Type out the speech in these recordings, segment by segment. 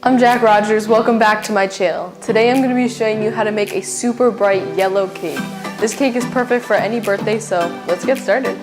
I'm Jack Rogers, welcome back to my channel. Today I'm going to be showing you how to make a super bright yellow cake. This cake is perfect for any birthday, so let's get started.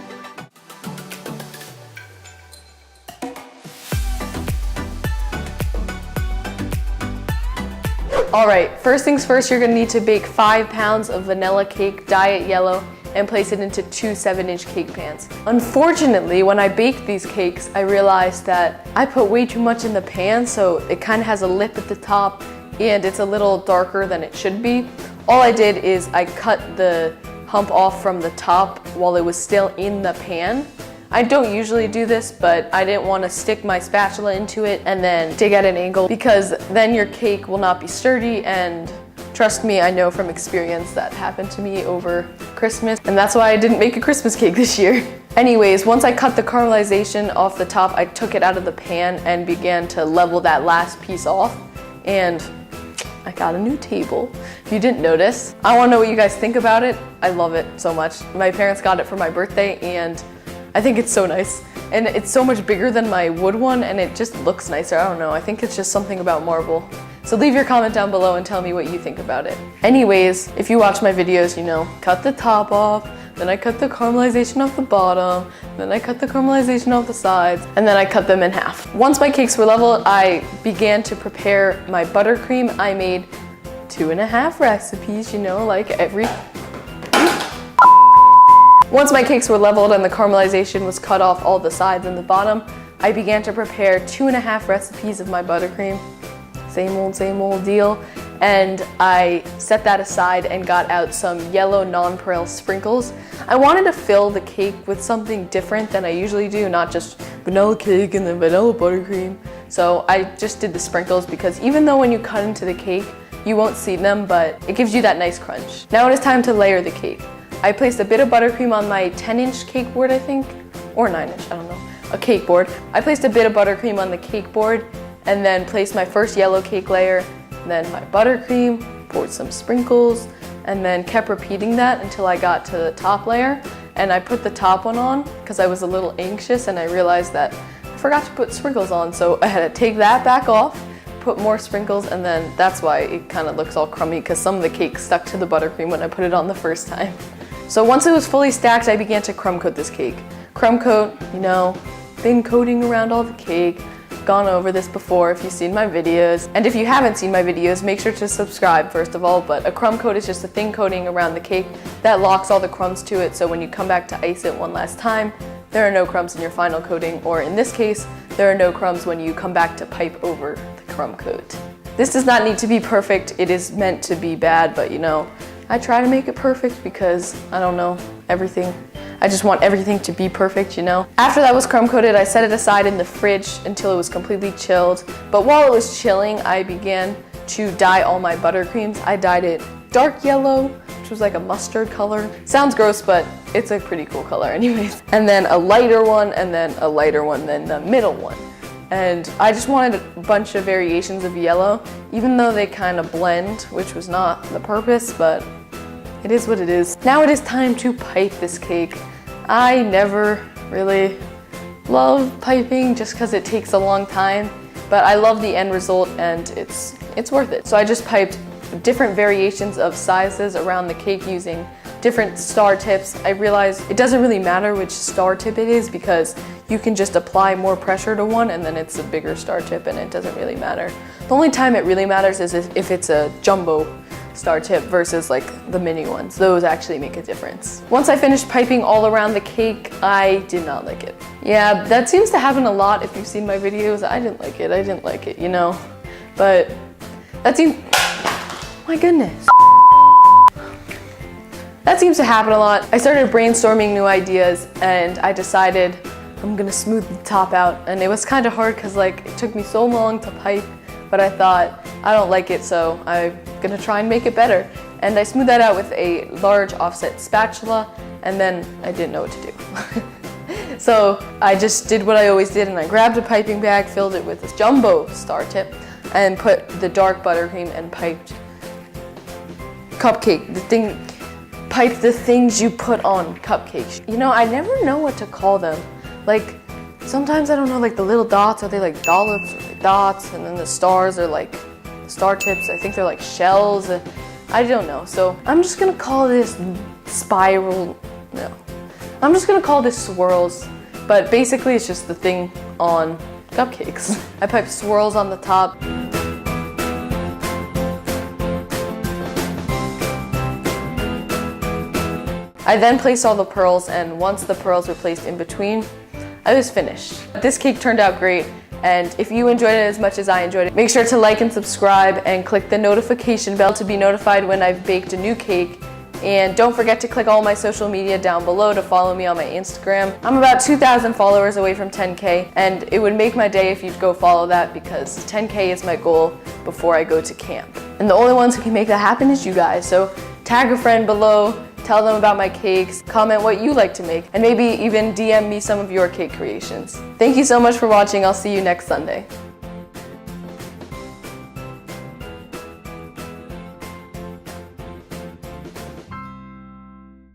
Alright, first things first, you're going to need to bake 5 pounds of vanilla cake, diet yellow, and place it into 2 7-inch cake pans. Unfortunately, when I baked these cakes, I realized that I put way too much in the pan, so it kind of has a lip at the top and it's a little darker than it should be. All I did is I cut the hump off from the top while it was still in the pan. I don't usually do this, but I didn't want to stick my spatula into it and then dig at an angle, because then your cake will not be sturdy, and trust me, I know from experience that happened to me over Christmas, and that's why I didn't make a Christmas cake this year. Anyways, once I cut the caramelization off the top, I took it out of the pan and began to level that last piece off, and I got a new table. If you didn't notice, I want to know what you guys think about it. I love it so much. My parents got it for my birthday, and I think it's so nice. And it's so much bigger than my wood one, and it just looks nicer. I don't know, I think it's just something about marble. So leave your comment down below and tell me what you think about it. Anyways, if you watch my videos, you know, cut the top off, then I cut the caramelization off the bottom, then I cut the caramelization off the sides, and then I cut them in half. Once my cakes were level, I began to prepare my buttercream. I made 2.5 recipes, you know, like every... Once my cakes were leveled and the caramelization was cut off all the sides and the bottom, I began to prepare 2.5 recipes of my buttercream. Same old deal. And I set that aside and got out some yellow nonpareil sprinkles. I wanted to fill the cake with something different than I usually do, not just vanilla cake and then vanilla buttercream. So I just did the sprinkles because even though when you cut into the cake, you won't see them, but it gives you that nice crunch. Now it is time to layer the cake. I placed a bit of buttercream on my 10-inch cake board, I think, or 9-inch, I don't know, a cake board. I placed a bit of buttercream on the cake board and then placed my first yellow cake layer, then my buttercream, poured some sprinkles, and then kept repeating that until I got to the top layer. And I put the top one on because I was a little anxious and I realized that I forgot to put sprinkles on, so I had to take that back off, put more sprinkles, and then that's why it kind of looks all crummy, because some of the cake stuck to the buttercream when I put it on the first time. So once it was fully stacked, I began to crumb coat this cake. Crumb coat, you know, thin coating around all the cake. Gone over this before if you've seen my videos. And if you haven't seen my videos, make sure to subscribe first of all, but a crumb coat is just a thin coating around the cake that locks all the crumbs to it, so when you come back to ice it one last time, there are no crumbs in your final coating, or in this case, there are no crumbs when you come back to pipe over the crumb coat. This does not need to be perfect, it is meant to be bad, but you know, I try to make it perfect because, I don't know, I just want everything to be perfect, you know? After that was crumb coated, I set it aside in the fridge until it was completely chilled. But while it was chilling, I began to dye all my buttercreams. I dyed it dark yellow, which was like a mustard color. Sounds gross, but it's a pretty cool color anyways. And then a lighter one, and then a lighter one, then the middle one. And I just wanted a bunch of variations of yellow, even though they kind of blend, which was not the purpose, but it is what it is. Now it is time to pipe this cake. I never really love piping just because it takes a long time, but I love the end result and it's worth it. So I just piped different variations of sizes around the cake using different star tips. I realized it doesn't really matter which star tip it is because you can just apply more pressure to one and then it's a bigger star tip and it doesn't really matter. The only time it really matters is if it's a jumbo star tip versus like the mini ones. Those actually make a difference. Once I finished piping all around the cake, I did not like it. Yeah, that seems to happen a lot if you've seen my videos. I didn't like it, you know? But that seems, my goodness. That seems to happen a lot. I started brainstorming new ideas and I decided I'm gonna smooth the top out. And it was kind of hard because like it took me so long to pipe, but I thought, I don't like it, so I'm gonna try and make it better. And I smoothed that out with a large offset spatula, and then I didn't know what to do. So I just did what I always did, and I grabbed a piping bag, filled it with this jumbo star tip, and put the dark buttercream and piped cupcake, pipe the things you put on cupcakes. You know, I never know what to call them. Like, sometimes I don't know, like the little dots, are they like dollops or like dots, and then the stars are like star tips. I think they're like shells. I don't know. So I'm just gonna call this spiral. No, I'm just gonna call this swirls. But basically, it's just the thing on cupcakes. I piped swirls on the top. I then placed all the pearls, and once the pearls were placed in between, I was finished. This cake turned out great, and if you enjoyed it as much as I enjoyed it, make sure to like and subscribe and click the notification bell to be notified when I've baked a new cake. And don't forget to click all my social media down below to follow me on my Instagram. I'm about 2,000 followers away from 10K, and it would make my day if you'd go follow that, because 10K is my goal before I go to camp. And the only ones who can make that happen is you guys. So tag a friend below, tell them about my cakes, comment what you like to make, and maybe even DM me some of your cake creations. Thank you so much for watching. I'll see you next Sunday.